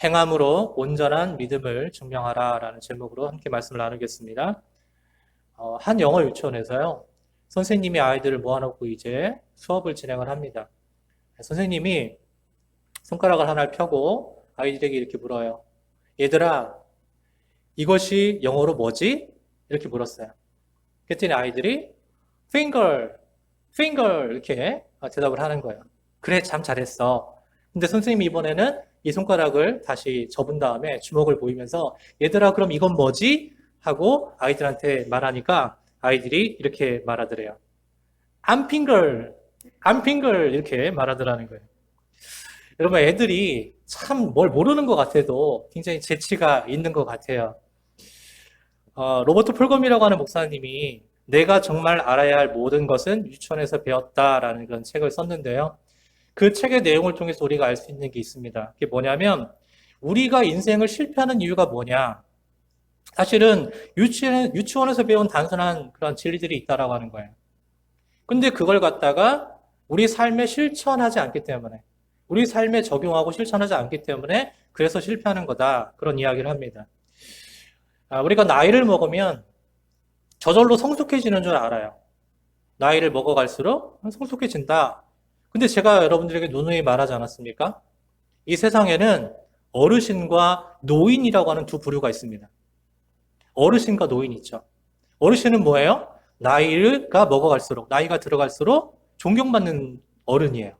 행함으로 온전한 믿음을 증명하라 라는 제목으로 함께 말씀을 나누겠습니다. 한 영어 유치원에서요, 선생님이 아이들을 모아놓고 이제 수업을 진행을 합니다. 선생님이 손가락을 하나를 펴고 아이들에게 이렇게 물어요. 얘들아, 이것이 영어로 뭐지? 이렇게 물었어요. 그랬더니 아이들이 finger, finger 이렇게 대답을 하는 거예요. 그래, 참 잘했어. 근데 선생님이 이번에는 이 손가락을 다시 접은 다음에 주먹을 보이면서 얘들아, 그럼 이건 뭐지? 하고 아이들한테 말하니까 아이들이 이렇게 말하더래요. I'm finger, I'm finger 이렇게 말하더라는 거예요. 여러분, 애들이 참 뭘 모르는 것 같아도 굉장히 재치가 있는 것 같아요. 로버트 폴검이라고 하는 목사님이 내가 정말 알아야 할 모든 것은 유치원에서 배웠다라는 그런 책을 썼는데요. 그 책의 내용을 통해서 우리가 알 수 있는 게 있습니다. 그게 뭐냐면 우리가 인생을 실패하는 이유가 뭐냐? 사실은 유치원에서 배운 단순한 그런 진리들이 있다라고 하는 거예요. 근데 그걸 갖다가 우리 삶에 실천하지 않기 때문에, 우리 삶에 적용하고 실천하지 않기 때문에 그래서 실패하는 거다. 그런 이야기를 합니다. 우리가 나이를 먹으면 저절로 성숙해지는 줄 알아요. 나이를 먹어갈수록 성숙해진다. 근데 제가 여러분들에게 누누이 말하지 않았습니까? 이 세상에는 어르신과 노인이라고 하는 두 부류가 있습니다. 어르신과 노인 있죠. 어르신은 뭐예요? 나이가 먹어갈수록, 나이가 들어갈수록 존경받는 어른이에요.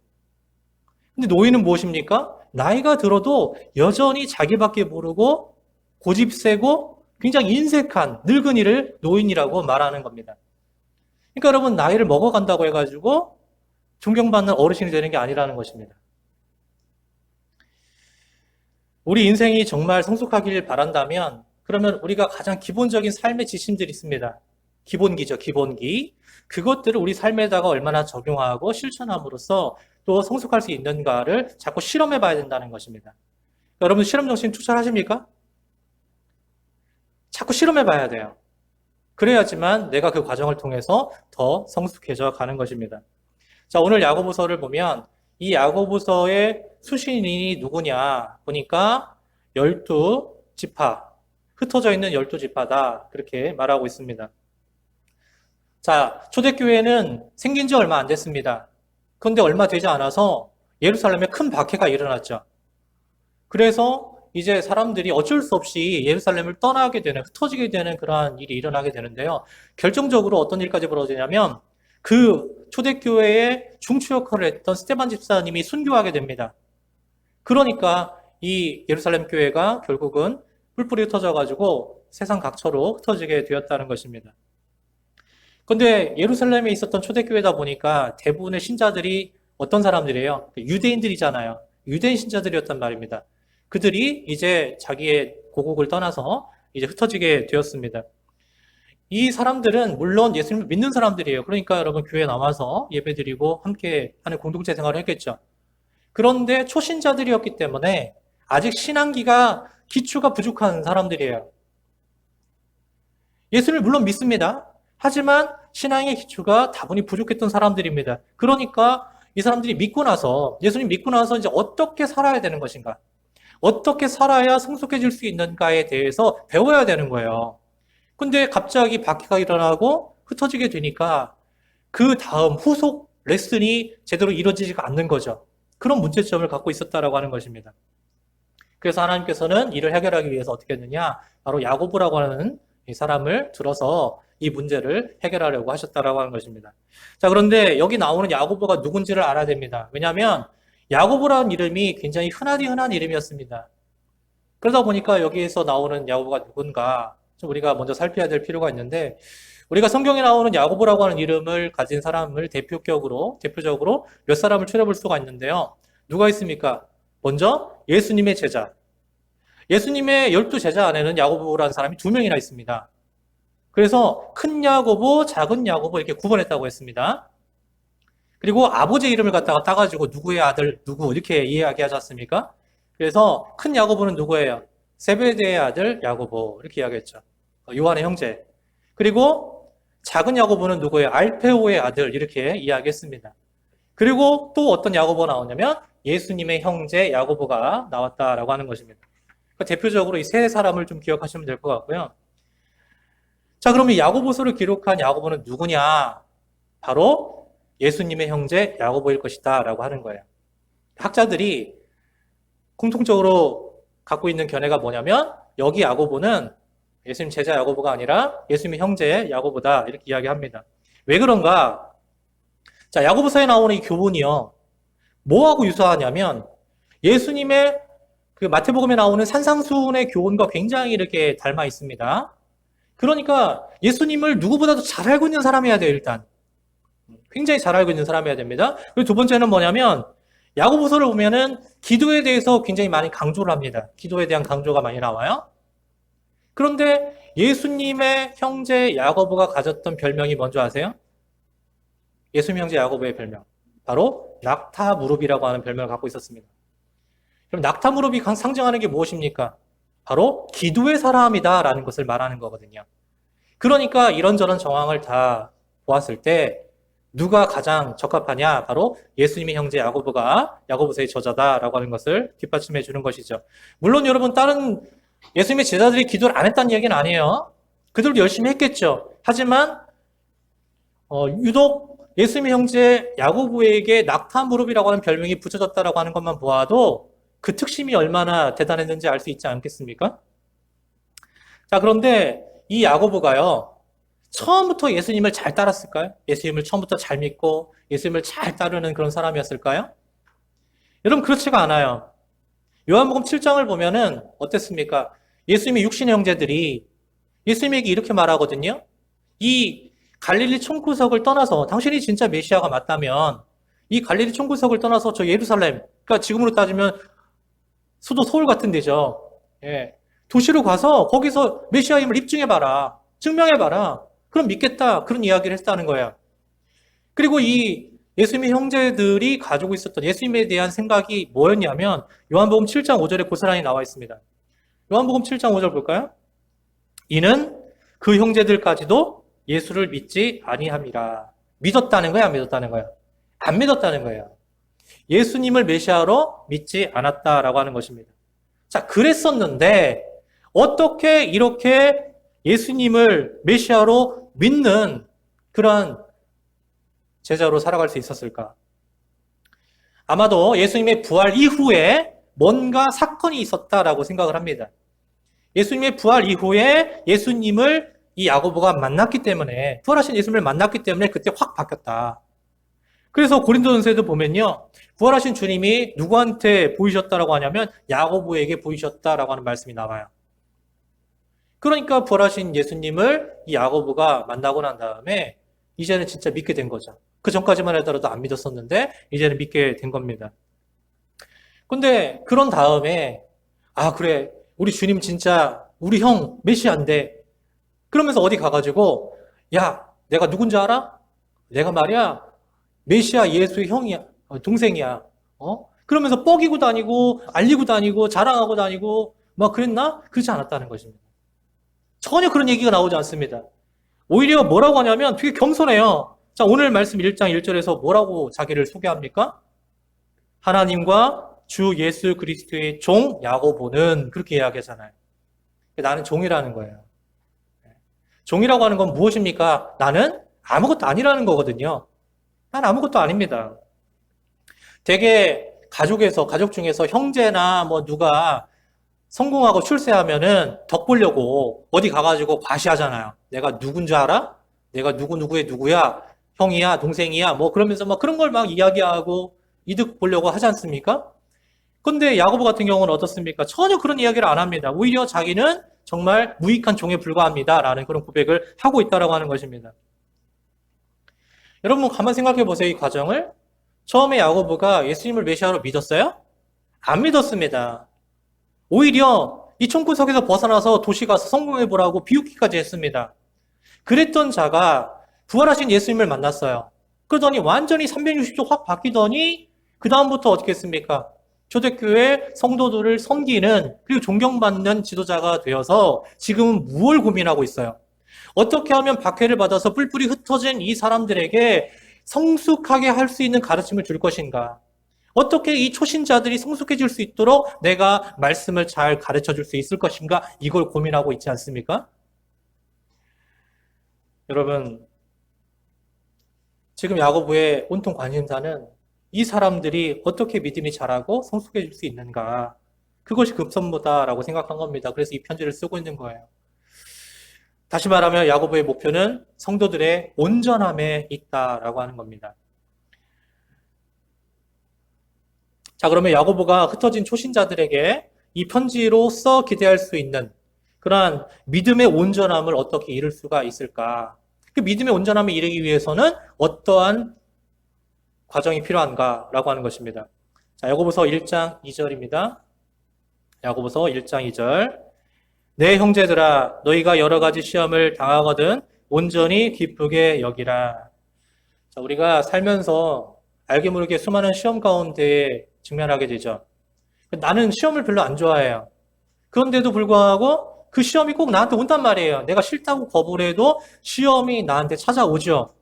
근데 노인은 무엇입니까? 나이가 들어도 여전히 자기밖에 모르고 고집 세고 굉장히 인색한 늙은이를 노인이라고 말하는 겁니다. 그러니까 여러분, 나이를 먹어간다고 해가지고 존경받는 어르신이 되는 게 아니라는 것입니다. 우리 인생이 정말 성숙하길 바란다면 그러면 우리가 가장 기본적인 삶의 지침들이 있습니다. 기본기죠, 기본기. 그것들을 우리 삶에다가 얼마나 적용하고 실천함으로써 또 성숙할 수 있는가를 자꾸 실험해 봐야 된다는 것입니다. 여러분, 실험 정신 투철하십니까? 자꾸 실험해 봐야 돼요. 그래야지만 내가 그 과정을 통해서 더 성숙해져 가는 것입니다. 자, 오늘 야고보서를 보면 이 야고보서의 수신인이 누구냐 보니까 12지파, 흩어져 있는 12지파다. 그렇게 말하고 있습니다. 자, 초대교회는 생긴 지 얼마 안 됐습니다. 그런데 얼마 되지 않아서 예루살렘에 큰 박해가 일어났죠. 그래서 이제 사람들이 어쩔 수 없이 예루살렘을 떠나게 되는, 흩어지게 되는 그러한 일이 일어나게 되는데요. 결정적으로 어떤 일까지 벌어지냐면 그 초대교회의 중추 역할을 했던 스데반 집사님이 순교하게 됩니다. 그러니까 이 예루살렘 교회가 결국은 뿔뿔이 흩어져가지고 세상 각처로 흩어지게 되었다는 것입니다. 그런데 예루살렘에 있었던 초대교회다 보니까 대부분의 신자들이 어떤 사람들이에요? 유대인들이잖아요. 유대인 신자들이었단 말입니다. 그들이 이제 자기의 고국을 떠나서 이제 흩어지게 되었습니다. 이 사람들은 물론 예수님을 믿는 사람들이에요. 그러니까 여러분 교회에 남아서 예배드리고 함께 하는 공동체 생활을 했겠죠. 그런데 초신자들이었기 때문에 아직 신앙기가 기초가 부족한 사람들이에요. 예수님을 물론 믿습니다. 하지만 신앙의 기초가 다분히 부족했던 사람들입니다. 그러니까 이 사람들이 믿고 나서, 예수님 믿고 나서 이제 어떻게 살아야 되는 것인가? 어떻게 살아야 성숙해질 수 있는가에 대해서 배워야 되는 거예요. 근데 갑자기 박해가 일어나고 흩어지게 되니까 그 다음 후속 레슨이 제대로 이루어지지가 않는 거죠. 그런 문제점을 갖고 있었다라고 하는 것입니다. 그래서 하나님께서는 이를 해결하기 위해서 어떻게 했느냐? 바로 야고보라고 하는 이 사람을 들어서 이 문제를 해결하려고 하셨다라고 하는 것입니다. 자, 그런데 여기 나오는 야고보가 누군지를 알아야 됩니다. 왜냐하면 야고보라는 이름이 굉장히 흔한 이름이었습니다. 그러다 보니까 여기에서 나오는 야고보가 누군가 좀 우리가 먼저 살펴야 될 필요가 있는데, 우리가 성경에 나오는 야고보라고 하는 이름을 가진 사람을 대표적으로 몇 사람을 추려볼 수가 있는데요. 누가 있습니까? 먼저 예수님의 제자. 예수님의 12제자 안에는 야고보라는 사람이 2명이나 있습니다. 그래서 큰 야고보, 작은 야고보 이렇게 구분했다고 했습니다. 그리고 아버지 이름을 갖다가 따가지고 누구의 아들, 누구 이렇게 이야기하지 않습니까? 그래서 큰 야고보는 누구예요? 세베대의 아들 야고보 이렇게 이야기했죠. 요한의 형제. 그리고 작은 야고보는 누구예요? 알페오의 아들 이렇게 이야기했습니다. 그리고 또 어떤 야고보가 나오냐면 예수님의 형제 야고보가 나왔다라고 하는 것입니다. 그러니까 대표적으로 이 세 사람을 좀 기억하시면 될 것 같고요. 자, 그러면 야고보서를 기록한 야고보는 누구냐? 바로 예수님의 형제 야고보일 것이다 라고 하는 거예요. 학자들이 공통적으로 갖고 있는 견해가 뭐냐면 여기 야고보는 예수님 제자 야고보가 아니라 예수님의 형제 야고보다 이렇게 이야기합니다. 왜 그런가? 자, 야고보서에 나오는 이 교훈이요. 뭐하고 유사하냐면 예수님의 그 마태복음에 나오는 산상수훈의 교훈과 굉장히 이렇게 닮아 있습니다. 그러니까 예수님을 누구보다도 잘 알고 있는 사람이어야 돼요, 일단. 굉장히 잘 알고 있는 사람이어야 됩니다. 그리고 두 번째는 뭐냐면 야고보서를 보면은 기도에 대해서 굉장히 많이 강조를 합니다. 기도에 대한 강조가 많이 나와요. 그런데 예수님의 형제 야고보가 가졌던 별명이 뭔지 아세요? 예수님 형제 야고보의 별명. 바로 낙타무릎이라고 하는 별명을 갖고 있었습니다. 그럼 낙타무릎이 상징하는 게 무엇입니까? 바로 기도의 사람이다라는 것을 말하는 거거든요. 그러니까 이런저런 정황을 다 보았을 때 누가 가장 적합하냐? 바로 예수님의 형제 야고보가 야고보서의 저자다라고 하는 것을 뒷받침해 주는 것이죠. 물론 여러분 다른 예수님의 제자들이 기도를 안 했다는 얘기는 아니에요. 그들도 열심히 했겠죠. 하지만 유독 예수님의 형제 야고보에게 낙타무릎이라고 하는 별명이 붙여졌다라고 하는 것만 보아도 그 특심이 얼마나 대단했는지 알 수 있지 않겠습니까? 자, 그런데 이 야고보가요. 처음부터 예수님을 잘 따랐을까요? 예수님을 처음부터 잘 믿고 예수님을 잘 따르는 그런 사람이었을까요? 여러분 그렇지가 않아요. 요한복음 7장을 보면은 어땠습니까? 예수님의 육신의 형제들이 예수님에게 이렇게 말하거든요. 이 갈릴리 총구석을 떠나서 당신이 진짜 메시아가 맞다면 이 갈릴리 총구석을 떠나서 저 예루살렘, 그러니까 지금으로 따지면 수도 서울 같은 데죠. 예. 도시로 가서 거기서 메시아임을 입증해봐라. 증명해봐라. 그럼 믿겠다. 그런 이야기를 했다는 거예요. 그리고 이 예수님의 형제들이 가지고 있었던 예수님에 대한 생각이 뭐였냐면 요한복음 7장 5절에 고스란히 나와 있습니다. 요한복음 7장 5절 볼까요? 이는 그 형제들까지도 예수를 믿지 아니함이라. 믿었다는 거야, 안 믿었다는 거야? 안 믿었다는 거예요. 예수님을 메시아로 믿지 않았다라고 하는 것입니다. 자, 그랬었는데 어떻게 이렇게 예수님을 메시아로 믿는 그런 제자로 살아갈 수 있었을까? 아마도 예수님의 부활 이후에 뭔가 사건이 있었다라고 생각을 합니다. 예수님의 부활 이후에 예수님을 이 야고보가 만났기 때문에, 부활하신 예수님을 만났기 때문에 그때 확 바뀌었다. 그래서 고린도전서에도 보면요, 부활하신 주님이 누구한테 보이셨다라고 하냐면 야고보에게 보이셨다라고 하는 말씀이 나와요. 그러니까 부활하신 예수님을 이 야고보가 만나고 난 다음에 이제는 진짜 믿게 된 거죠. 그 전까지만 하더라도 안 믿었었는데 이제는 믿게 된 겁니다. 근데 그런 다음에 그래, 우리 주님 진짜 우리 형 메시아인데, 그러면서 어디 가가지고 야, 내가 누군지 알아? 내가 말이야 메시아 예수의 형이야, 동생이야. 그러면서 뻐기고 다니고 알리고 다니고 자랑하고 다니고 막 그랬나? 그렇지 않았다는 것입니다. 전혀 그런 얘기가 나오지 않습니다. 오히려 뭐라고 하냐면 되게 겸손해요. 자, 오늘 말씀 1장 1절에서 뭐라고 자기를 소개합니까? 하나님과 주 예수 그리스도의 종 야고보는 그렇게 이야기하잖아요. 나는 종이라는 거예요. 종이라고 하는 건 무엇입니까? 나는 아무것도 아니라는 거거든요. 난 아무것도 아닙니다. 되게 가족 중에서 형제나 뭐 누가 성공하고 출세하면은 덕 보려고 어디 가가지고 과시하잖아요. 내가 누군지 알아? 내가 누구누구의 누구야? 형이야? 동생이야? 뭐 그러면서 막 그런 걸 막 이야기하고 이득 보려고 하지 않습니까? 근데 야고보 같은 경우는 어떻습니까? 전혀 그런 이야기를 안 합니다. 오히려 자기는 정말 무익한 종에 불과합니다. 라는 그런 고백을 하고 있다라고 하는 것입니다. 여러분 가만 생각해 보세요. 이 과정을. 처음에 야고보가 예수님을 메시아로 믿었어요? 안 믿었습니다. 오히려 이 총구석에서 벗어나서 도시 가서 성공해보라고 비웃기까지 했습니다. 그랬던 자가 부활하신 예수님을 만났어요. 그러더니 완전히 360도 확 바뀌더니 그 다음부터 어떻게 했습니까? 초대교회 성도들을 섬기는 그리고 존경받는 지도자가 되어서 지금은 무엇을 고민하고 있어요? 어떻게 하면 박해를 받아서 뿔뿔이 흩어진 이 사람들에게 성숙하게 할 수 있는 가르침을 줄 것인가? 어떻게 이 초신자들이 성숙해질 수 있도록 내가 말씀을 잘 가르쳐 줄 수 있을 것인가? 이걸 고민하고 있지 않습니까? 여러분, 지금 야고보의 온통 관심사는 이 사람들이 어떻게 믿음이 자라고 성숙해질 수 있는가? 그것이 급선무다라고 생각한 겁니다. 그래서 이 편지를 쓰고 있는 거예요. 다시 말하면 야고보의 목표는 성도들의 온전함에 있다라고 하는 겁니다. 자, 그러면 야고보가 흩어진 초신자들에게 이 편지로써 기대할 수 있는 그러한 믿음의 온전함을 어떻게 이룰 수가 있을까? 그 믿음의 온전함을 이루기 위해서는 어떠한 과정이 필요한가라고 하는 것입니다. 자, 야고보서 1장 2절입니다. 야고보서 1장 2절. 내 형제들아, 너희가 여러 가지 시험을 당하거든 온전히 기쁘게 여기라. 자, 우리가 살면서 알게 모르게 수많은 시험 가운데 직면하게 되죠. 나는 시험을 별로 안 좋아해요. 그런데도 불구하고 그 시험이 꼭 나한테 온단 말이에요. 내가 싫다고 거부를 해도 시험이 나한테 찾아오죠.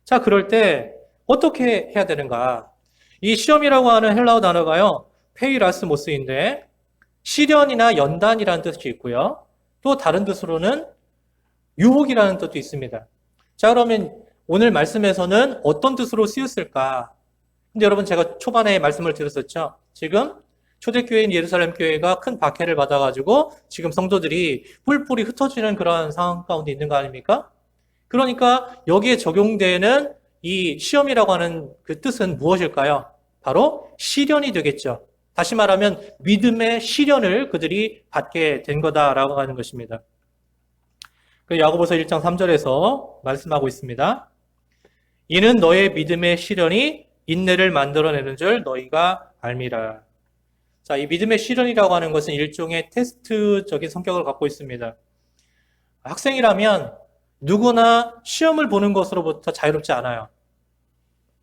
자, 그럴 때 어떻게 해야 되는가? 이 시험이라고 하는 헬라어 단어가요, 페이라스모스인데 시련이나 연단이라는 뜻이 있고요. 또 다른 뜻으로는 유혹이라는 뜻도 있습니다. 자, 그러면 오늘 말씀에서는 어떤 뜻으로 쓰였을까? 근데 여러분, 제가 초반에 말씀을 드렸었죠. 지금 초대교회인 예루살렘 교회가 큰 박해를 받아가지고 지금 성도들이 뿔뿔이 흩어지는 그런 상황 가운데 있는 거 아닙니까? 그러니까 여기에 적용되는 이 시험이라고 하는 그 뜻은 무엇일까요? 바로 시련이 되겠죠. 다시 말하면 믿음의 시련을 그들이 받게 된 거다라고 하는 것입니다. 야고보서 1장 3절에서 말씀하고 있습니다. 이는 너의 믿음의 시련이 인내를 만들어내는 줄 너희가 알미라. 자, 이 믿음의 시련이라고 하는 것은 일종의 테스트적인 성격을 갖고 있습니다. 학생이라면 누구나 시험을 보는 것으로부터 자유롭지 않아요.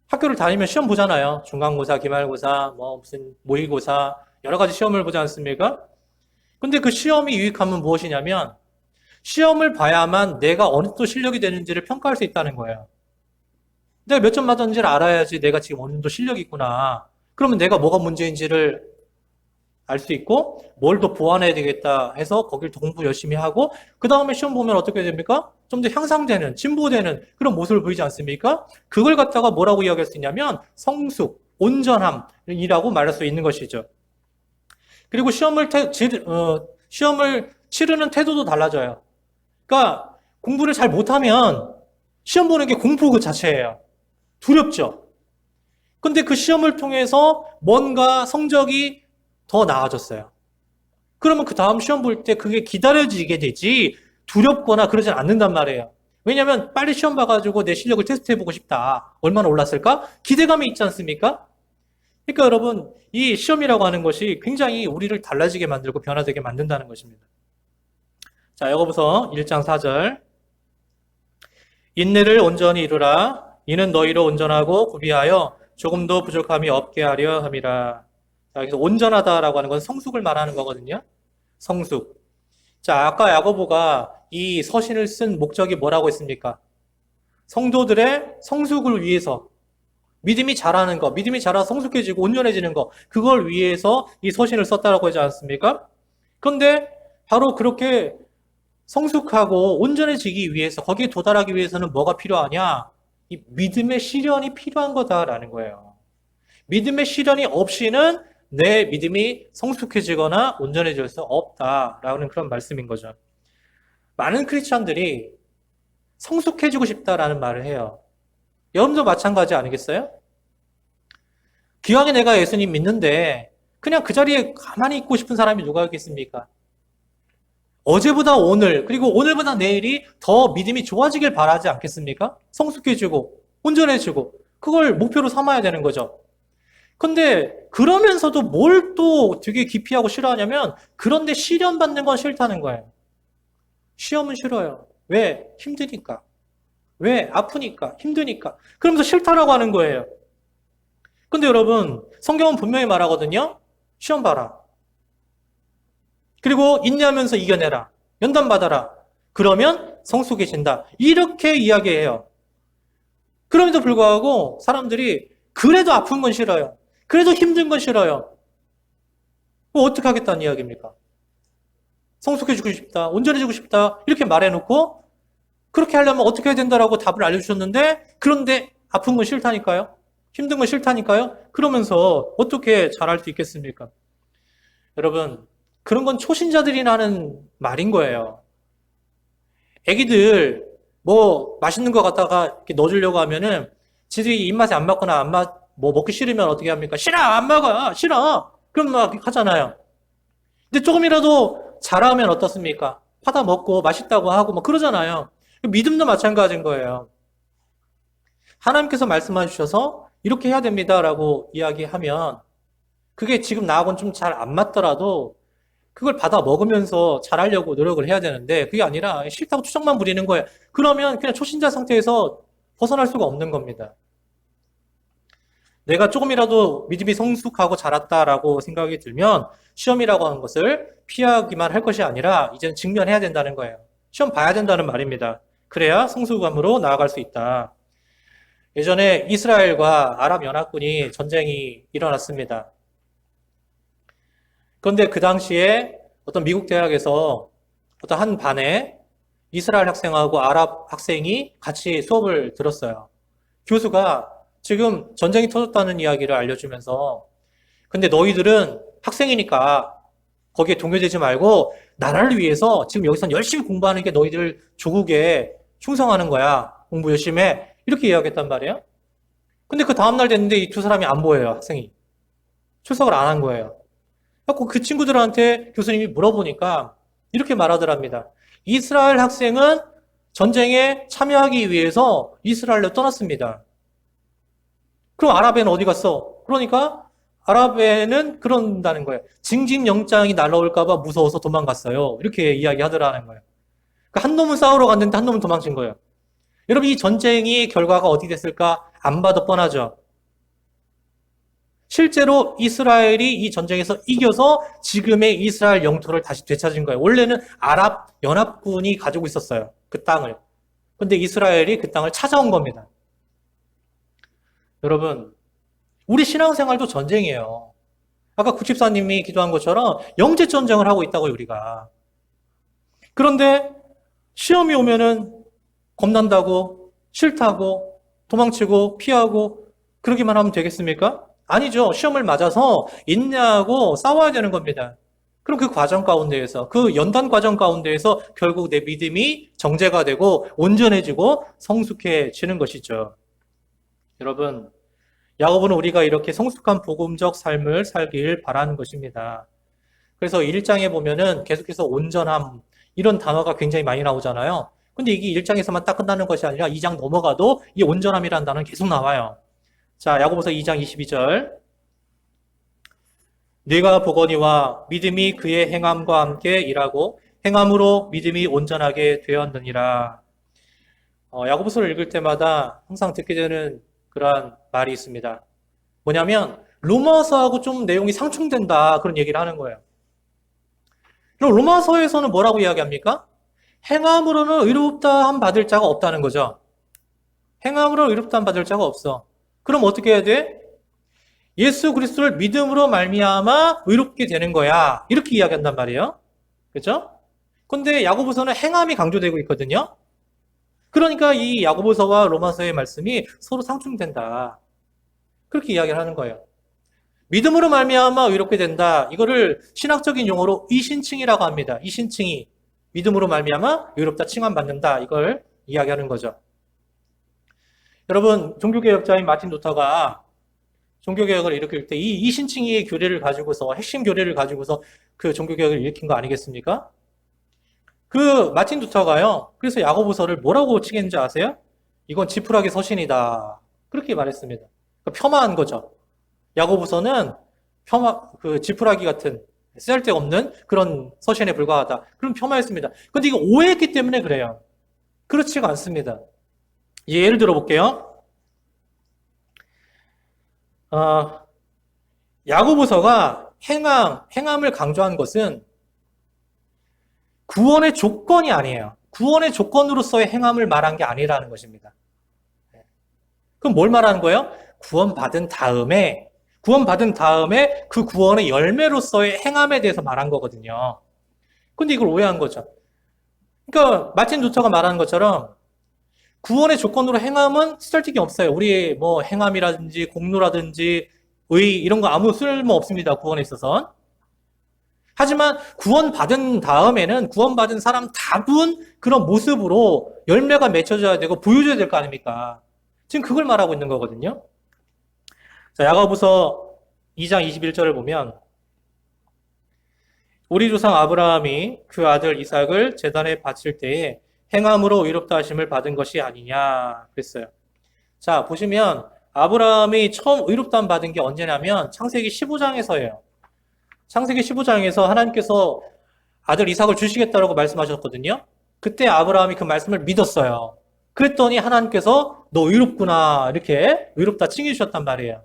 학교를 다니면 시험 보잖아요. 중간고사, 기말고사, 무슨 모의고사, 여러 가지 시험을 보지 않습니까? 근데 그 시험이 유익함은 무엇이냐면 시험을 봐야만 내가 어느 정도 실력이 되는지를 평가할 수 있다는 거예요. 내가 몇 점 맞았는지를 알아야지 내가 지금 어느 정도 실력이 있구나. 그러면 내가 뭐가 문제인지를 알 수 있고 뭘 더 보완해야 되겠다 해서 거길 더 공부 열심히 하고 그 다음에 시험 보면 어떻게 됩니까? 좀 더 향상되는, 진보되는 그런 모습을 보이지 않습니까? 그걸 갖다가 뭐라고 이야기할 수 있냐면 성숙, 온전함이라고 말할 수 있는 것이죠. 그리고 시험을 치르는 태도도 달라져요. 그러니까 공부를 잘 못하면 시험 보는 게 공부 그 자체예요. 두렵죠. 근데 그 시험을 통해서 뭔가 성적이 더 나아졌어요. 그러면 그 다음 시험 볼 때 그게 기다려지게 되지 두렵거나 그러진 않는단 말이에요. 왜냐하면 빨리 시험 봐가지고 내 실력을 테스트해보고 싶다. 얼마나 올랐을까? 기대감이 있지 않습니까? 그러니까 여러분, 이 시험이라고 하는 것이 굉장히 우리를 달라지게 만들고 변화되게 만든다는 것입니다. 자, 야고보서 1장 4절. 인내를 온전히 이루라. 이는 너희로 온전하고 구비하여 조금도 부족함이 없게 하려 함이라. 자, 여기서 온전하다라고 하는 건 성숙을 말하는 거거든요. 성숙. 자, 아까 야고보가 이 서신을 쓴 목적이 뭐라고 했습니까? 성도들의 성숙을 위해서, 믿음이 자라는 거, 믿음이 자라 성숙해지고 온전해지는 거, 그걸 위해서 이 서신을 썼다라고 하지 않습니까? 그런데 바로 그렇게 성숙하고 온전해지기 위해서, 거기에 도달하기 위해서는 뭐가 필요하냐? 이 믿음의 시련이 필요한 거다라는 거예요. 믿음의 시련이 없이는 내 믿음이 성숙해지거나 온전해질 수 없다라는 그런 말씀인 거죠. 많은 크리스천들이 성숙해지고 싶다라는 말을 해요. 여러분도 마찬가지 아니겠어요? 기왕에 내가 예수님 믿는데 그냥 그 자리에 가만히 있고 싶은 사람이 누가 있겠습니까? 어제보다 오늘, 그리고 오늘보다 내일이 더 믿음이 좋아지길 바라지 않겠습니까? 성숙해지고 온전해지고 그걸 목표로 삼아야 되는 거죠. 근데 그러면서도 뭘 또 되게 기피하고 싫어하냐면 그런데 시련 받는 건 싫다는 거예요. 시험은 싫어요. 왜? 힘드니까. 왜? 아프니까. 힘드니까. 그러면서 싫다라고 하는 거예요. 근데 여러분, 성경은 분명히 말하거든요. 시험 봐라. 그리고 인내하면서 이겨내라. 연단 받아라. 그러면 성숙해진다. 이렇게 이야기해요. 그럼에도 불구하고 사람들이 그래도 아픈 건 싫어요. 그래도 힘든 건 싫어요. 그럼 어떻게 하겠다는 이야기입니까? 성숙해지고 싶다, 온전해지고 싶다 이렇게 말해놓고 그렇게 하려면 어떻게 해야 된다라고 답을 알려주셨는데 그런데 아픈 건 싫다니까요? 힘든 건 싫다니까요? 그러면서 어떻게 잘할 수 있겠습니까? 여러분, 그런 건 초신자들이나 하는 말인 거예요. 애기들 뭐 맛있는 거 갖다가 이렇게 넣어주려고 하면은 지들이 입맛에 안 맞거나 뭐 먹기 싫으면 어떻게 합니까? 싫어! 안 먹어! 싫어! 그럼 막 하잖아요. 근데 조금이라도 잘하면 어떻습니까? 받아 먹고 맛있다고 하고 뭐 그러잖아요. 믿음도 마찬가지인 거예요. 하나님께서 말씀해 주셔서 이렇게 해야 됩니다라고 이야기하면 그게 지금 나하고는 좀 잘 안 맞더라도 그걸 받아 먹으면서 잘하려고 노력을 해야 되는데 그게 아니라 싫다고 투정만 부리는 거예요. 그러면 그냥 초신자 상태에서 벗어날 수가 없는 겁니다. 내가 조금이라도 믿음이 성숙하고 자랐다라고 생각이 들면 시험이라고 하는 것을 피하기만 할 것이 아니라 이제는 직면해야 된다는 거예요. 시험 봐야 된다는 말입니다. 그래야 성숙함으로 나아갈 수 있다. 예전에 이스라엘과 아랍 연합군이 전쟁이 일어났습니다. 그런데 그 당시에 어떤 미국 대학에서 어떤 한 반에 이스라엘 학생하고 아랍 학생이 같이 수업을 들었어요. 교수가 지금 전쟁이 터졌다는 이야기를 알려주면서 근데 너희들은 학생이니까 거기에 동요되지 말고 나라를 위해서 지금 여기서 열심히 공부하는 게 너희들 조국에 충성하는 거야. 공부 열심히 해. 이렇게 이야기했단 말이에요. 근데 그 다음날 됐는데 이 두 사람이 안 보여요. 학생이. 출석을 안 한 거예요. 그래서 그 친구들한테 교수님이 물어보니까 이렇게 말하더랍니다. 이스라엘 학생은 전쟁에 참여하기 위해서 이스라엘로 떠났습니다. 그럼 아랍에는 어디 갔어? 그러니까 아랍에는 그런다는 거예요. 징집영장이 날라올까봐 무서워서 도망갔어요. 이렇게 이야기하더라는 거예요. 그러니까 한 놈은 싸우러 갔는데 한 놈은 도망친 거예요. 여러분 이 전쟁이 결과가 어디 됐을까? 안 봐도 뻔하죠. 실제로 이스라엘이 이 전쟁에서 이겨서 지금의 이스라엘 영토를 다시 되찾은 거예요. 원래는 아랍 연합군이 가지고 있었어요. 그 땅을. 근데 이스라엘이 그 땅을 찾아온 겁니다. 여러분, 우리 신앙생활도 전쟁이에요. 아까 구집사님이 기도한 것처럼 영적 전쟁을 하고 있다고요, 우리가. 그런데 시험이 오면은 겁난다고, 싫다고, 도망치고, 피하고, 그러기만 하면 되겠습니까? 아니죠. 시험을 맞아서 인내하고 싸워야 되는 겁니다. 그럼 그 과정 가운데에서, 그 연단 과정 가운데에서 결국 내 믿음이 정제가 되고 온전해지고 성숙해지는 것이죠. 여러분, 야고보는 우리가 이렇게 성숙한 복음적 삶을 살길 바라는 것입니다. 그래서 1장에 보면은 계속해서 온전함, 이런 단어가 굉장히 많이 나오잖아요. 근데 이게 1장에서만 딱 끝나는 것이 아니라 2장 넘어가도 이 온전함이라는 단어는 계속 나와요. 자, 야고보서 2장 22절. 네가 보거니와 믿음이 그의 행함과 함께 일하고 행함으로 믿음이 온전하게 되었느니라. 야고보서를 읽을 때마다 항상 듣게 되는 그러한 말이 있습니다. 뭐냐면 로마서하고 좀 내용이 상충된다 그런 얘기를 하는 거예요. 그럼 로마서에서는 뭐라고 이야기합니까? 행함으로는 의롭다함 받을 자가 없다는 거죠. 행함으로 의롭다함 받을 자가 없어. 그럼 어떻게 해야 돼? 예수 그리스도를 믿음으로 말미암아 의롭게 되는 거야. 이렇게 이야기한단 말이에요. 그렇죠? 근데 야고보서는 행함이 강조되고 있거든요. 그러니까 이 야고보서와 로마서의 말씀이 서로 상충된다. 그렇게 이야기를 하는 거예요. 믿음으로 말미암아 의롭게 된다. 이거를 신학적인 용어로 이신칭이라고 합니다. 이신칭이 믿음으로 말미암아 의롭다 칭함받는다. 이걸 이야기하는 거죠. 여러분, 종교개혁자인 마틴 루터가 종교개혁을 일으킬 때 이 이신칭의 교리를 가지고서 핵심 교리를 가지고서 그 종교개혁을 일으킨 거 아니겠습니까? 그 마틴 루터가요. 그래서 야고보서를 뭐라고 칭했는지 아세요? 이건 지푸라기 서신이다. 그렇게 말했습니다. 그러니까 폄하한 거죠. 야고보서는 그 지푸라기 같은 쓸데없는 그런 서신에 불과하다. 그럼 폄하했습니다. 근데 이거 오해했기 때문에 그래요. 그렇지가 않습니다. 예를 들어 볼게요. 야고보서가 행함을 강조한 것은 구원의 조건이 아니에요. 구원의 조건으로서의 행함을 말한 게 아니라는 것입니다. 그럼 뭘 말하는 거예요? 구원받은 다음에 구원받은 다음에 그 구원의 열매로서의 행함에 대해서 말한 거거든요. 근데 이걸 오해한 거죠. 그러니까 마틴 루터가 말하는 것처럼 구원의 조건으로 행함은 쓰잘데기 없어요. 우리 뭐 행함이라든지 공로라든지 의 이런 거 아무 쓸모 없습니다. 구원에 있어서는. 하지만 구원받은 다음에는 구원받은 사람 다분 그런 모습으로 열매가 맺혀져야 되고 보여줘야 될 거 아닙니까? 지금 그걸 말하고 있는 거거든요. 자, 야고보서 2장 21절을 보면 우리 조상 아브라함이 그 아들 이삭을 제단에 바칠 때에 행함으로 의롭다 하심을 받은 것이 아니냐 그랬어요. 자, 보시면 아브라함이 처음 의롭다함 받은 게 언제냐면 창세기 15장에서예요. 창세기 15장에서 하나님께서 아들 이삭을 주시겠다라고 말씀하셨거든요. 그때 아브라함이 그 말씀을 믿었어요. 그랬더니 하나님께서 너 의롭구나 이렇게 의롭다 칭해주셨단 말이에요.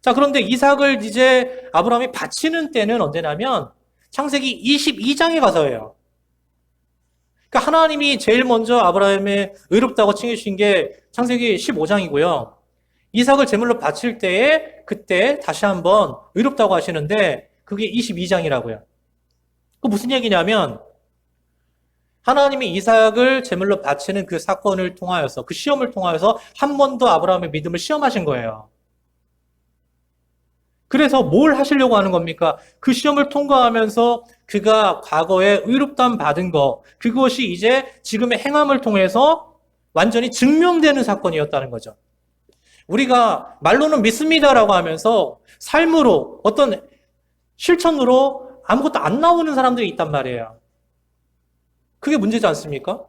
자, 그런데 이삭을 이제 아브라함이 바치는 때는 언제냐면 창세기 22장에 가서예요. 그러니까 하나님이 제일 먼저 아브라함의 의롭다고 칭해주신 게 창세기 15장이고요. 이삭을 제물로 바칠 때에 그때 다시 한번 의롭다고 하시는데 그게 22장이라고요. 그 무슨 얘기냐면 하나님이 이삭을 제물로 바치는 그 사건을 통하여서 그 시험을 통하여서 한 번 더 아브라함의 믿음을 시험하신 거예요. 그래서 뭘 하시려고 하는 겁니까? 그 시험을 통과하면서 그가 과거에 의롭다함 받은 거, 그것이 이제 지금의 행함을 통해서 완전히 증명되는 사건이었다는 거죠. 우리가 말로는 믿습니다라고 하면서 삶으로 어떤 실천으로 아무것도 안 나오는 사람들이 있단 말이에요. 그게 문제지 않습니까?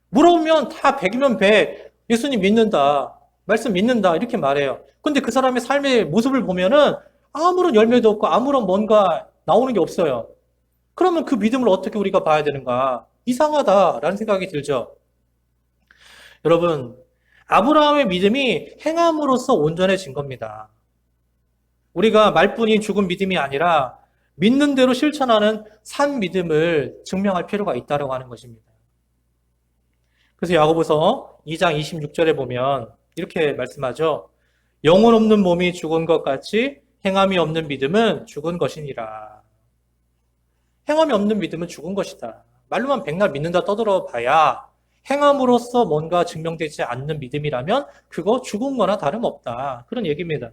물어보면 다 100이면 100, 예수님 믿는다, 말씀 믿는다 이렇게 말해요. 근데 그 사람의 삶의 모습을 보면은 아무런 열매도 없고 아무런 뭔가 나오는 게 없어요. 그러면 그 믿음을 어떻게 우리가 봐야 되는가? 이상하다라는 생각이 들죠. 여러분, 아브라함의 믿음이 행함으로써 온전해진 겁니다. 우리가 말뿐인 죽은 믿음이 아니라 믿는 대로 실천하는 산 믿음을 증명할 필요가 있다고 하는 것입니다. 그래서 야고보서 2장 26절에 보면 이렇게 말씀하죠. 영혼 없는 몸이 죽은 것 같이 행함이 없는 믿음은 죽은 것이니라. 행함이 없는 믿음은 죽은 것이다. 말로만 백날 믿는다 떠들어 봐야 행함으로써 뭔가 증명되지 않는 믿음이라면 그거 죽은 거나 다름없다. 그런 얘기입니다.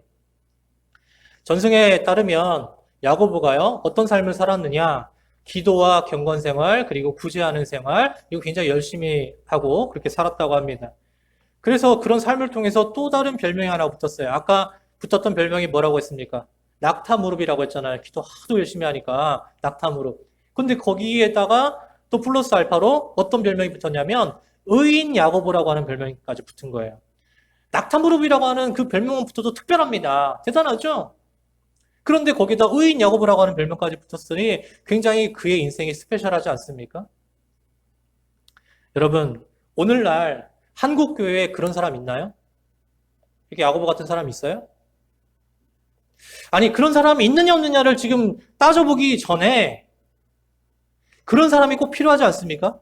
전승에 따르면 야고보가요, 어떤 삶을 살았느냐, 기도와 경건 생활, 그리고 구제하는 생활, 이거 굉장히 열심히 하고 그렇게 살았다고 합니다. 그래서 그런 삶을 통해서 또 다른 별명이 하나 붙었어요. 아까 붙었던 별명이 뭐라고 했습니까? 낙타무릎이라고 했잖아요. 기도 하도 열심히 하니까 낙타무릎. 근데 거기에다가 또 플러스 알파로 어떤 별명이 붙었냐면 의인 야고보라고 하는 별명까지 붙은 거예요. 낙타무릎이라고 하는 그 별명은 붙어도 특별합니다. 대단하죠? 그런데 거기다 의인 야고보라고 하는 별명까지 붙었으니 굉장히 그의 인생이 스페셜하지 않습니까? 여러분, 오늘날 한국 교회에 그런 사람 있나요? 이렇게 야고보 같은 사람 있어요? 아니, 그런 사람이 있느냐 없느냐를 지금 따져보기 전에 그런 사람이 꼭 필요하지 않습니까?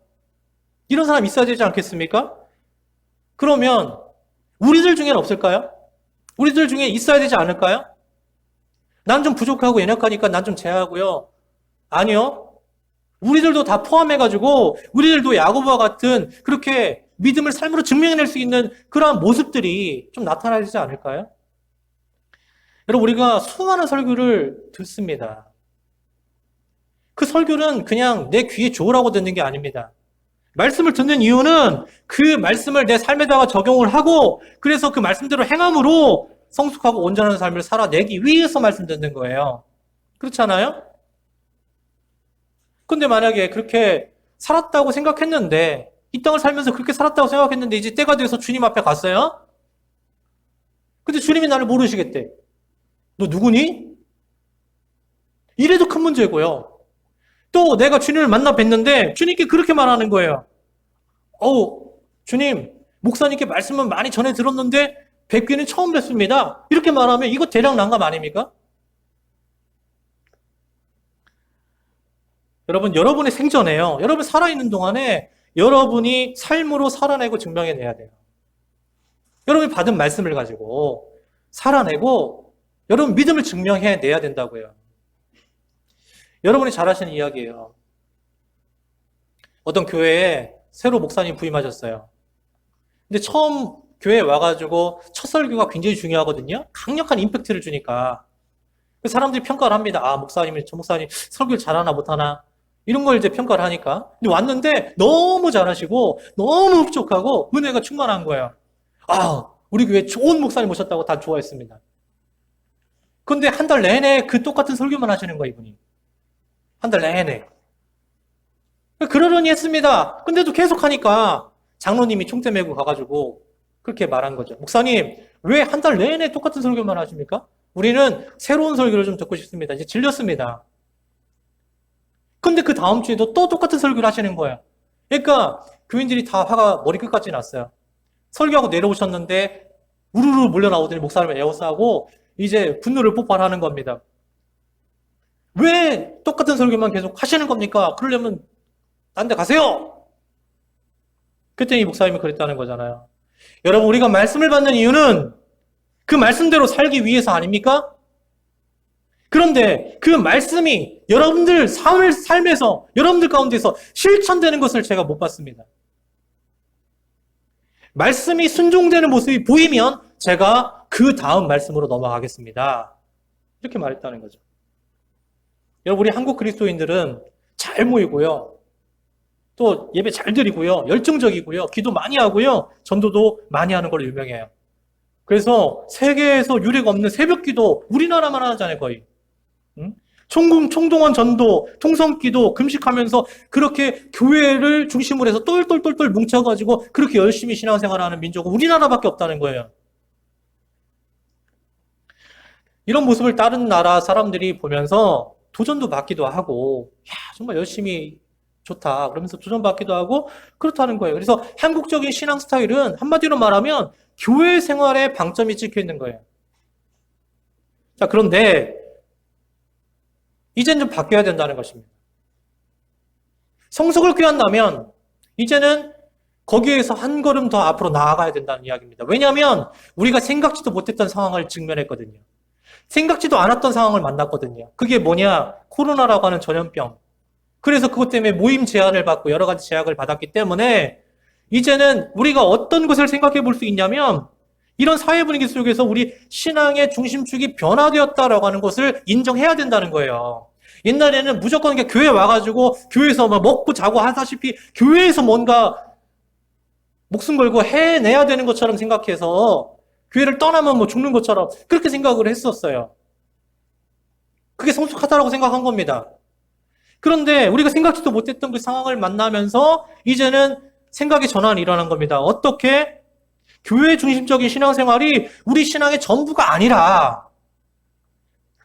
이런 사람 있어야 되지 않겠습니까? 그러면 우리들 중에는 없을까요? 우리들 중에 있어야 되지 않을까요? 난 좀 부족하고 연약하니까 난 좀 제하고요. 아니요. 우리들도 다 포함해가지고 우리들도 야고보와 같은 그렇게 믿음을 삶으로 증명해낼 수 있는 그러한 모습들이 좀 나타나야 되지 않을까요? 여러분, 우리가 수많은 설교를 듣습니다. 그 설교는 그냥 내 귀에 좋으라고 듣는 게 아닙니다. 말씀을 듣는 이유는 그 말씀을 내 삶에다가 적용을 하고 그래서 그 말씀대로 행함으로 성숙하고 온전한 삶을 살아내기 위해서 말씀 듣는 거예요. 그렇잖아요? 근데 만약에 그렇게 살았다고 생각했는데 이 땅을 살면서 그렇게 살았다고 생각했는데 이제 때가 돼서 주님 앞에 갔어요? 근데 주님이 나를 모르시겠대. 너 누구니? 이래도 큰 문제고요. 또 내가 주님을 만나 뵀는데 주님께 그렇게 말하는 거예요. 주님, 목사님께 말씀은 많이 전해 들었는데 뵙기는 처음 뵙습니다. 이렇게 말하면 이거 대략 난감 아닙니까? 여러분, 여러분의 생전에요. 여러분 살아있는 동안에 여러분이 삶으로 살아내고 증명해내야 돼요. 여러분이 받은 말씀을 가지고 살아내고 여러분 믿음을 증명해내야 된다고요. 여러분이 잘 아시는 이야기예요. 어떤 교회에 새로 목사님 부임하셨어요. 근데 처음 교회에 와가지고 첫 설교가 굉장히 중요하거든요. 강력한 임팩트를 주니까 사람들이 평가를 합니다. 아, 목사님이 저 목사님 설교를 잘하나 못하나 이런 걸 이제 평가를 하니까. 근데 왔는데 너무 잘하시고 너무 흡족하고 은혜가 충만한 거예요. 아, 우리 교회 좋은 목사님 오셨다고 다 좋아했습니다. 근데 한 달 내내 그 똑같은 설교만 하시는 거예요, 이분이. 한 달 내내. 그러려니 했습니다. 근데도 계속 하니까 장로님이 총대 메고 가가지고 그렇게 말한 거죠. 목사님, 왜 한 달 내내 똑같은 설교만 하십니까? 우리는 새로운 설교를 좀 듣고 싶습니다. 이제 질렸습니다. 근데 그 다음 주에도 또 똑같은 설교를 하시는 거예요. 그러니까 교인들이 다 화가 머리끝까지 났어요. 설교하고 내려오셨는데 우르르 몰려 나오더니 목사님을 에워싸고 이제 분노를 폭발하는 겁니다. 왜 똑같은 설교만 계속 하시는 겁니까? 그러려면 딴 데 가세요! 그랬더니 목사님이 그랬다는 거잖아요. 여러분, 우리가 말씀을 받는 이유는 그 말씀대로 살기 위해서 아닙니까? 그런데 그 말씀이 여러분들 삶에서, 여러분들 가운데서 실천되는 것을 제가 못 봤습니다. 말씀이 순종되는 모습이 보이면 제가 그 다음 말씀으로 넘어가겠습니다. 이렇게 말했다는 거죠. 여러분, 우리 한국 그리스도인들은 잘 모이고요. 또 예배 잘 드리고요. 열정적이고요. 기도 많이 하고요. 전도도 많이 하는 걸로 유명해요. 그래서 세계에서 유례가 없는 새벽 기도 우리나라만 하잖아요, 거의. 총동원 전도, 통성기도, 금식하면서 그렇게 교회를 중심으로 해서 똘똘똘똘 뭉쳐가지고 그렇게 열심히 신앙생활하는 민족은 우리나라밖에 없다는 거예요. 이런 모습을 다른 나라 사람들이 보면서 도전도 받기도 하고, 야, 정말 열심히 좋다. 그러면서 도전받기도 하고 그렇다는 거예요. 그래서 한국적인 신앙 스타일은 한마디로 말하면 교회 생활에 방점이 찍혀 있는 거예요. 자, 그런데 이제는 좀 바뀌어야 된다는 것입니다. 성숙을 꾀한다면 이제는 거기에서 한 걸음 더 앞으로 나아가야 된다는 이야기입니다. 왜냐하면 우리가 생각지도 못했던 상황을 직면했거든요. 생각지도 않았던 상황을 만났거든요. 그게 뭐냐? 코로나라고 하는 전염병. 그래서 그것 때문에 모임 제한을 받고 여러 가지 제약을 받았기 때문에 이제는 우리가 어떤 것을 생각해 볼 수 있냐면 이런 사회 분위기 속에서 우리 신앙의 중심축이 변화되었다라고 하는 것을 인정해야 된다는 거예요. 옛날에는 무조건 그냥 교회 와가지고 교회에서 막 먹고 자고 하다시피 교회에서 뭔가 목숨 걸고 해내야 되는 것처럼 생각해서 교회를 떠나면 뭐 죽는 것처럼 그렇게 생각을 했었어요. 그게 성숙하다라고 생각한 겁니다. 그런데 우리가 생각지도 못했던 그 상황을 만나면서 이제는 생각의 전환이 일어난 겁니다. 어떻게? 교회 중심적인 신앙생활이 우리 신앙의 전부가 아니라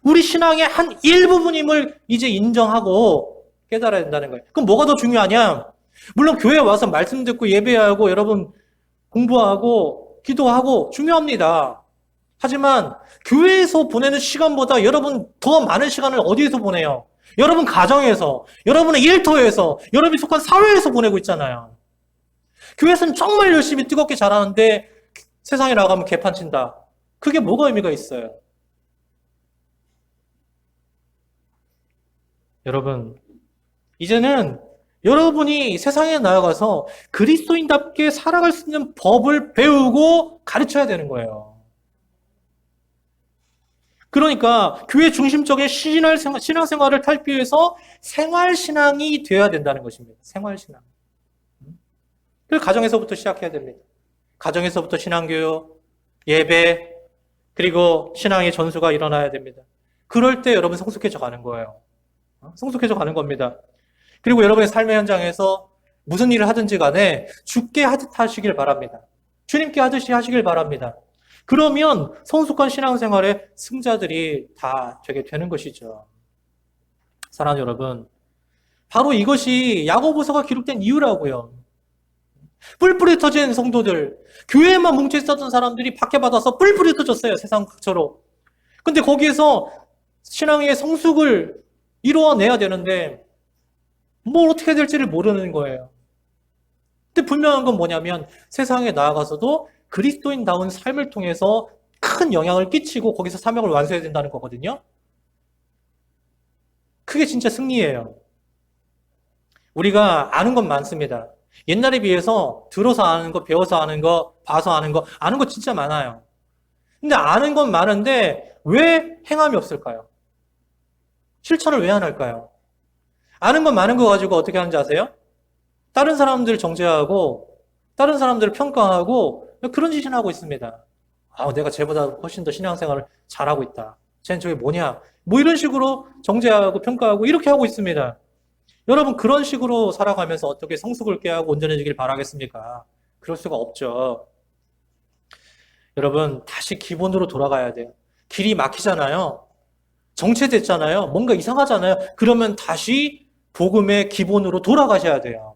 우리 신앙의 한 일부분임을 이제 인정하고 깨달아야 된다는 거예요. 그럼 뭐가 더 중요하냐? 물론 교회에 와서 말씀 듣고 예배하고 여러분 공부하고 기도하고 중요합니다. 하지만 교회에서 보내는 시간보다 여러분 더 많은 시간을 어디에서 보내요? 여러분 가정에서, 여러분의 일터에서, 여러분이 속한 사회에서 보내고 있잖아요. 교회에서는 정말 열심히 뜨겁게 잘하는데 세상에 나가면 개판친다. 그게 뭐가 의미가 있어요? 여러분, 이제는 여러분이 세상에 나아가서 그리스도인답게 살아갈 수 있는 법을 배우고 가르쳐야 되는 거예요. 그러니까 교회 중심적인 신앙생활을 탈 위해서 생활신앙이 되어야 된다는 것입니다. 생활신앙. 그래서 가정에서부터 시작해야 됩니다. 가정에서부터 신앙교육, 예배, 그리고 신앙의 전수가 일어나야 됩니다. 그럴 때 여러분 성숙해져 가는 거예요. 성숙해져 가는 겁니다. 그리고 여러분의 삶의 현장에서 무슨 일을 하든지 간에 주께 하듯 하시길 바랍니다. 주님께 하듯이 하시길 바랍니다. 그러면 성숙한 신앙생활의 승자들이 다 되게 되는 것이죠. 사랑하는 여러분, 바로 이것이 야고보서가 기록된 이유라고요. 뿔뿔이 터진 성도들, 교회에만 뭉쳐 있었던 사람들이 박해받아서 뿔뿔이 터졌어요, 세상 각처로. 근데 거기에서 신앙의 성숙을 이루어내야 되는데 뭘 어떻게 해야 될지를 모르는 거예요. 근데 분명한 건 뭐냐면 세상에 나아가서도 그리스도인다운 삶을 통해서 큰 큰 영향을 끼치고 거기서 사명을 완수해야 된다는 거거든요. 그게 진짜 승리예요. 우리가 아는 건 많습니다. 옛날에 비해서 들어서 아는 거, 배워서 아는 거, 봐서 아는 거 진짜 많아요. 근데 아는 건 많은데 왜 행함이 없을까요? 실천을 왜 안 할까요? 아는 건 많은 거 가지고 어떻게 하는지 아세요? 다른 사람들 정죄하고 다른 사람들을 평가하고 그런 짓을 하고 있습니다. 내가 쟤보다 훨씬 더 신앙생활을 잘하고 있다. 쟤는 저게 뭐냐? 뭐 이런 식으로 정죄하고 평가하고 이렇게 하고 있습니다. 여러분 그런 식으로 살아가면서 어떻게 성숙을 꾀하고 온전해지길 바라겠습니까? 그럴 수가 없죠. 여러분 다시 기본으로 돌아가야 돼요. 길이 막히잖아요. 정체됐잖아요. 뭔가 이상하잖아요. 그러면 다시 복음의 기본으로 돌아가셔야 돼요.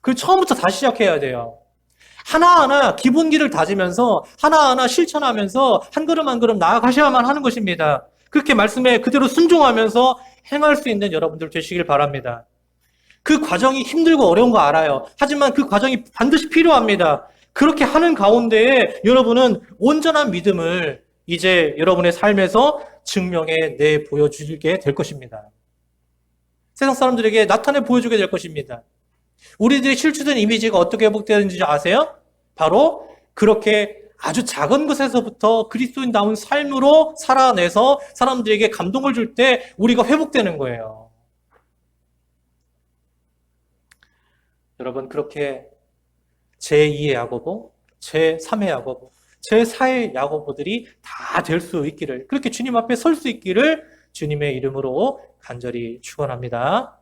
그 처음부터 다시 시작해야 돼요. 하나하나 기본기를 다지면서 하나하나 실천하면서 한 걸음 한 걸음 나아가셔야만 하는 것입니다. 그렇게 말씀에 그대로 순종하면서 행할 수 있는 여러분들 되시길 바랍니다. 그 과정이 힘들고 어려운 거 알아요. 하지만 그 과정이 반드시 필요합니다. 그렇게 하는 가운데에 여러분은 온전한 믿음을 이제 여러분의 삶에서 증명해 내 보여주게 될 것입니다. 세상 사람들에게 나타내 보여주게 될 것입니다. 우리들의 실추된 이미지가 어떻게 회복되는지 아세요? 바로 그렇게 아주 작은 것에서부터 그리스도인다운 삶으로 살아내서 사람들에게 감동을 줄 때 우리가 회복되는 거예요. 여러분 그렇게 제2의 야고보, 제3의 야고보, 제4의 야고보들이 다 될 수 있기를, 그렇게 주님 앞에 설 수 있기를 주님의 이름으로 간절히 축원합니다.